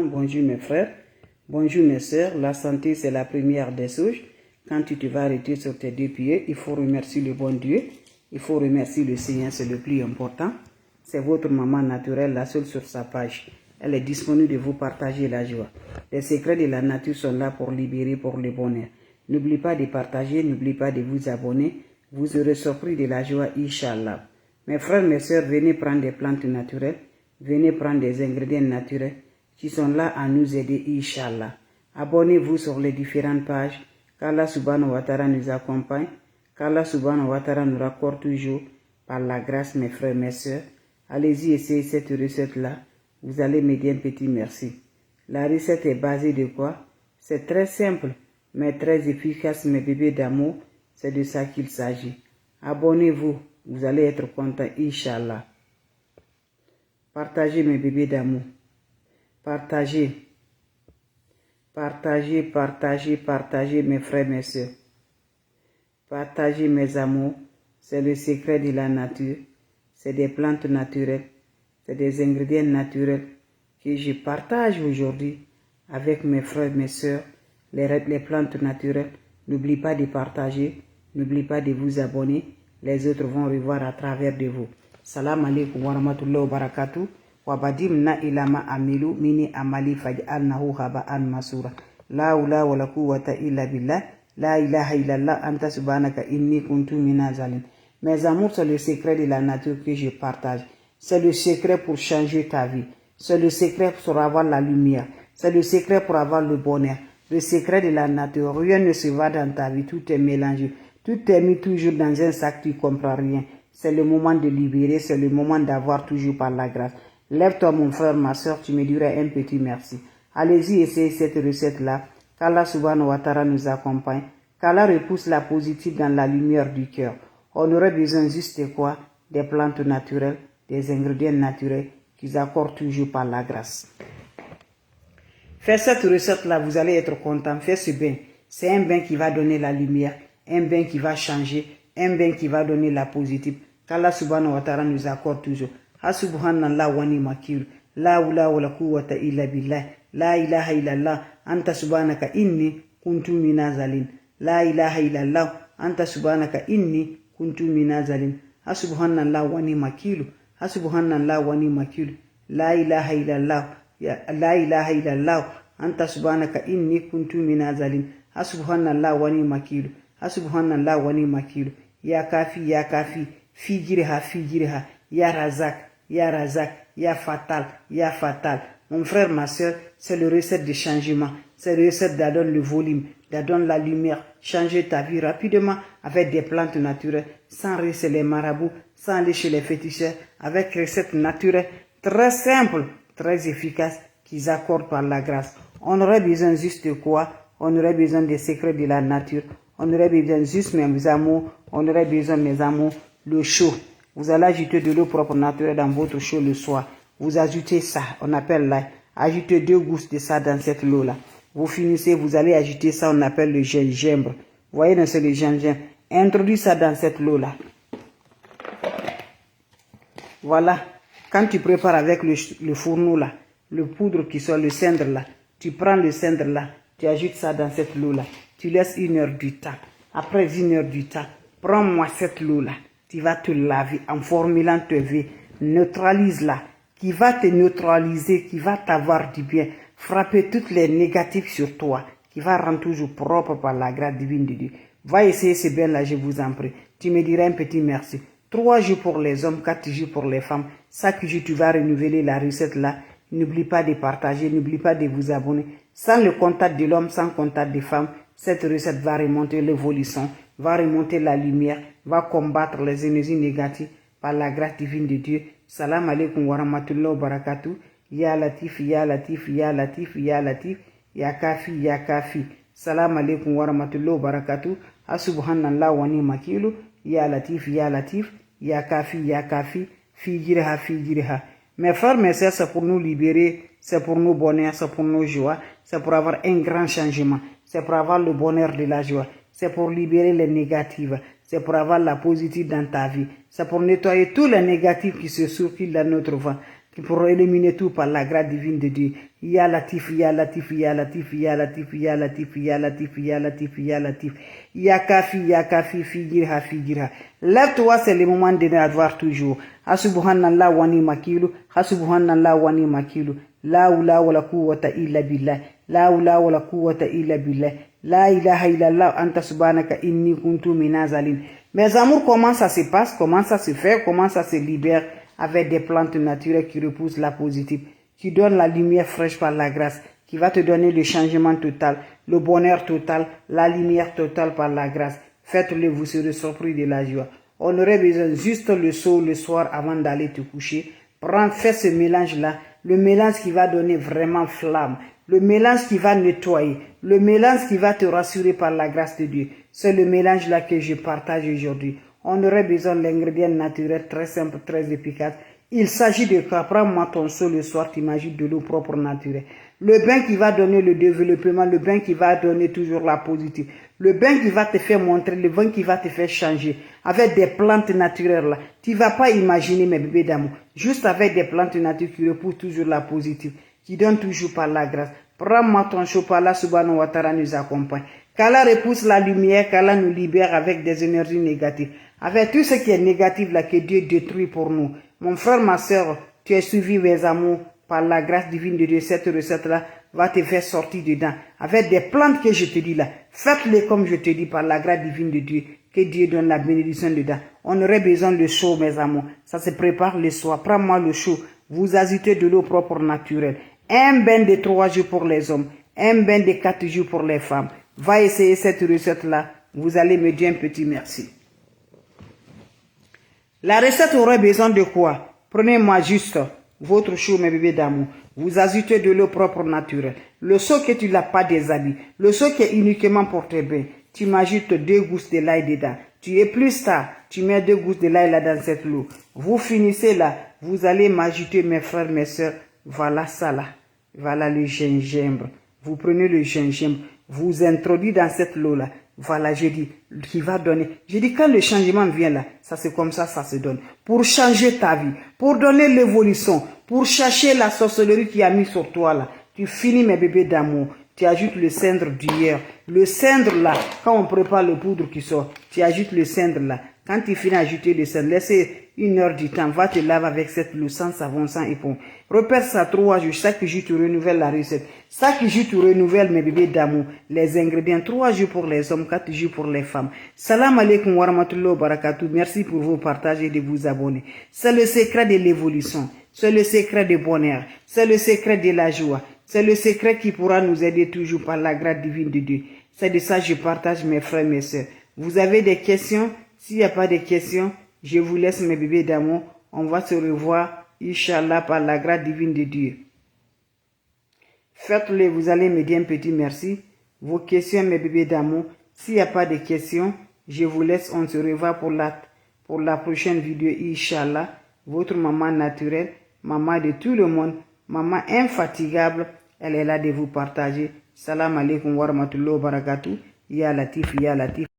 Bonjour mes frères, bonjour mes sœurs, la santé c'est la première des choses. Quand tu te vas arrêter sur tes deux pieds, il faut remercier le bon Dieu, il faut remercier le Seigneur, c'est le plus important. C'est votre maman naturelle, la seule sur sa page. Elle est disponible de vous partager la joie. Les secrets de la nature sont là pour libérer, pour le bonheur. N'oubliez pas de partager, n'oubliez pas de vous abonner. Vous aurez surpris de la joie, Inch'Allah. Mes frères, mes sœurs, venez prendre des plantes naturelles, venez prendre des ingrédients naturels qui sont là à nous aider, Inch'Allah. Abonnez-vous sur les différentes pages, qu'Allah subhanahu wa ta'ala nous accompagne, qu'Allah subhanahu wa ta'ala nous raccorde toujours par la grâce, mes frères, mes sœurs. Allez-y, essayez cette recette-là. Vous allez me dire un petit merci. La recette est basée de quoi? C'est très simple, mais très efficace, mes bébés d'amour. C'est de ça qu'il s'agit. Abonnez-vous, vous allez être content, Inch'Allah. Partagez, mes bébés d'amour. Partagez. Partagez, partagez, partagez, mes frères, mes sœurs. Partagez, mes amours. C'est le secret de la nature. C'est des plantes naturelles. C'est des ingrédients naturels que je partage aujourd'hui avec mes frères, mes sœurs. Les plantes naturelles. N'oubliez pas de partager. N'oubliez pas de vous abonner. Les autres vont revoir à travers de vous. Salam alaikum wa rahmatullahi wa barakatuh. Wabadimna ilama amilu mini amali faj'alnahu haba'an masura. La hawla wa la quwwata illa billah. La ilaha illallah anta subhanaka inni kuntu minaz zalimin. Mes amours, c'est le secret de la nature que je partage. C'est le secret pour changer ta vie. C'est le secret pour avoir la lumière. C'est le secret pour avoir le bonheur. Le secret de la nature. Rien ne se va dans ta vie. Tout est mélangé. Tout est mis toujours dans un sac. Tu ne comprends rien. C'est le moment de libérer. C'est le moment d'avoir toujours par la grâce. Lève-toi mon frère, ma soeur, tu me diras un petit merci. Allez-y, essayez cette recette-là. Qu'Allah subhanahu wa ta'ala nous accompagne. Qu'Allah repousse la positive dans la lumière du cœur. On aurait besoin juste de quoi? Des plantes naturelles, des ingrédients naturels qu'ils accordent toujours par la grâce. Faites cette recette-là, vous allez être content. Faites ce bain. C'est un bain qui va donner la lumière, un bain qui va changer, un bain qui va donner la positive. Qu'Allah subhanahu wa ta'ala nous accorde toujours. Subhanallah wa ni'mal la hawla wa la quwwata illa billah. La ilaha illallah anta subhanaka inni kuntu minaz zalimin. La ilaha illallah anta subhanaka inni kuntu minaz zalimin. Subhanallah wa ni'mal subhanallah wa ni'mal la ilaha illallah la ilaha illallah anta subhanaka inni kuntu minaz zalimin. Subhanallah wa ni'mal subhanallah wa ni'mal ya kafi ya kafi fijirha ya razak ya razak, ya fatal, ya fatal. Mon frère, ma soeur, c'est le recette de changement. C'est le recette d'adonner le volume, d'adonner la lumière. Changer ta vie rapidement avec des plantes naturelles, sans aller chez les marabouts, sans aller chez les féticheurs, avec recette naturelle, très simple, très efficace, qu'ils accordent par la grâce. On aurait besoin juste de quoi? On aurait besoin des secrets de la nature. On aurait besoin juste, mes amours, on aurait besoin, mes amours, le chaud. Vous allez ajouter de l'eau propre naturelle dans votre chaud le soir. Vous ajoutez ça, on appelle l'ail. Ajoutez 2 gousses de ça dans cette eau-là. Vous finissez, vous allez ajouter ça, on appelle le gingembre. Vous voyez, c'est le gingembre. Introduisez ça dans cette eau-là. Voilà. Quand tu prépares avec le fourneau là, le poudre qui sort, le cendre là, tu prends le cendre là, tu ajoutes ça dans cette eau-là. Tu laisses 1 heure du temps. Après 1 heure du temps, prends-moi cette eau-là. Tu vas te laver en formulant tes vœux. Neutralise-la. Qui va te neutraliser, qui va t'avoir du bien. Frapper toutes les négatifs sur toi. Qui va rendre toujours propre par la grâce divine de Dieu. Va essayer ce bien-là, je vous en prie. Tu me diras un petit merci. 3 jours pour les hommes, 4 jours pour les femmes. Chaque jour, tu vas renouveler la recette là. N'oublie pas de partager, n'oublie pas de vous abonner. Sans le contact de l'homme, sans contact des femmes, cette recette va remonter l'évolution, va remonter la lumière, va combattre les énergies négatives par la grâce divine de Dieu. Salam alaikum wa rahmatullahi wa barakatuh. Ya Latif, ya Latif, ya Latif, ya Latif, ya Kafi, ya Kafi. Salam alaikum wa rahmatullahi wa barakatuh. Subhanallah wa ni'mal ya Latif, ya Kafi, ya Kafi. Fijirha, fijirha. Mes frères, mes sœurs, c'est pour nous libérer, c'est pour nous bonheur, c'est pour nos joies, c'est pour avoir un grand changement, c'est pour avoir le bonheur de la joie, c'est pour libérer les négatives, c'est pour avoir la positive dans ta vie, c'est pour nettoyer tous les négatifs qui se circulent dans notre vie. pour éliminer tout par la grâce divine de Dieu. Ya Latif, Ya Latif, Ya Latif, Ya Latif, Ya Latif, Ya Latif, Ya Latif, Ya Latif. Ya Kafi, Figirha. Lève-toi, c'est le moment de l'avoir toujours. Hasubhanallah wani makilu, Hasubhanallah wani makilu. La oula wa la quwwata illa billah. La oula wa la quwwata illa billah. La ilaha illallah anta subhanaka inni kuntu minazalin. Mes amours, comment ça se passe, comment ça se fait, comment ça se libère avec des plantes naturelles qui repoussent la positive, qui donnent la lumière fraîche par la grâce, qui va te donner le changement total, le bonheur total, la lumière totale par la grâce. Faites-le, vous serez surpris de la joie. On aurait besoin juste le saut le soir avant d'aller te coucher. Fais ce mélange-là, le mélange qui va donner vraiment flamme, le mélange qui va nettoyer, le mélange qui va te rassurer par la grâce de Dieu. C'est le mélange-là que je partage aujourd'hui. On aurait besoin d'ingrédients naturels très simples, très efficaces. Il s'agit de quoi? Prends-moi ton seau le soir, t'imagines de l'eau propre naturelle. Le bain qui va donner le développement, le bain qui va donner toujours la positive. Le bain qui va te faire montrer, le bain qui va te faire changer. Avec des plantes naturelles là. Tu ne vas pas imaginer mes bébés d'amour. Juste avec des plantes naturelles qui repoussent toujours la positive, qui donnent toujours par la grâce. Prends-moi ton chaud par là, subhanahu wa ta'ala nous accompagne. Qu'Allah repousse la lumière, qu'Allah nous libère avec des énergies négatives. Avec tout ce qui est négatif là que Dieu détruit pour nous. Mon frère, ma soeur, tu es suivi mes amours par la grâce divine de Dieu. Cette recette là va te faire sortir dedans. Avec des plantes que je te dis là. Faites-les comme je te dis par la grâce divine de Dieu. Que Dieu donne la bénédiction dedans. On aurait besoin de chaud mes amours. Ça se prépare le soir. Prends-moi le chaud. Vous ajoutez de l'eau propre naturelle. Un bain de 3 jours pour les hommes. Un bain de 4 jours pour les femmes. Va essayer cette recette là. Vous allez me dire un petit merci. La recette aurait besoin de quoi? Prenez-moi juste votre chaud, mes bébés d'amour. Vous ajoutez de l'eau propre naturelle. Le seau que tu n'as pas déshabillé. Le seau qui est uniquement pour tes bains. Tu m'ajoutes 2 gousses de l'ail dedans. Tu es plus tard. Tu mets 2 gousses de l'ail là dans cette eau. Vous finissez là. Vous allez m'ajouter, mes frères, mes soeurs. Voilà ça là. Voilà le gingembre. Vous prenez le gingembre. Vous introduisez dans cette eau là. Voilà, je dis, qui va donner. Je dis, quand le changement vient là, ça c'est comme ça se donne. Pour changer ta vie, pour donner l'évolution, pour chercher la sorcellerie qui a mis sur toi là. Tu finis mes bébés d'amour. Tu ajoutes le cendre d'hier. Le cendre là, quand on prépare le poudre qui sort, tu ajoutes le cendre là. Quand tu finis d'ajouter le cendre, laissez 1 heure du temps, va te laver avec cette eau sans savon, sans éponge. Repère ça 3 jours, chaque jour tu renouvelles la recette. Chaque jour tu renouvelles mes bébés d'amour, les ingrédients, 3 jours pour les hommes, 4 jours pour les femmes. Salam alaikum wa rahmatullahi wa barakatuh. Merci pour vos partages et de vous abonner. C'est le secret de l'évolution, c'est le secret du bonheur, c'est le secret de la joie, c'est le secret qui pourra nous aider toujours par la grâce divine de Dieu. C'est de ça que je partage mes frères, mes soeurs. Vous avez des questions? S'il n'y a pas de questions, je vous laisse mes bébés d'amour. On va se revoir, Inch'Allah, par la grâce divine de Dieu. Faites-le, vous allez me dire un petit merci. Vos questions, mes bébés d'amour. S'il n'y a pas de questions, je vous laisse. On se revoit pour la prochaine vidéo, Inch'Allah. Votre maman naturelle, maman de tout le monde, maman infatigable, elle est là de vous partager. Salam alaikum wa rahmatullahi wa barakatuh. Ya Latif, Ya Latif.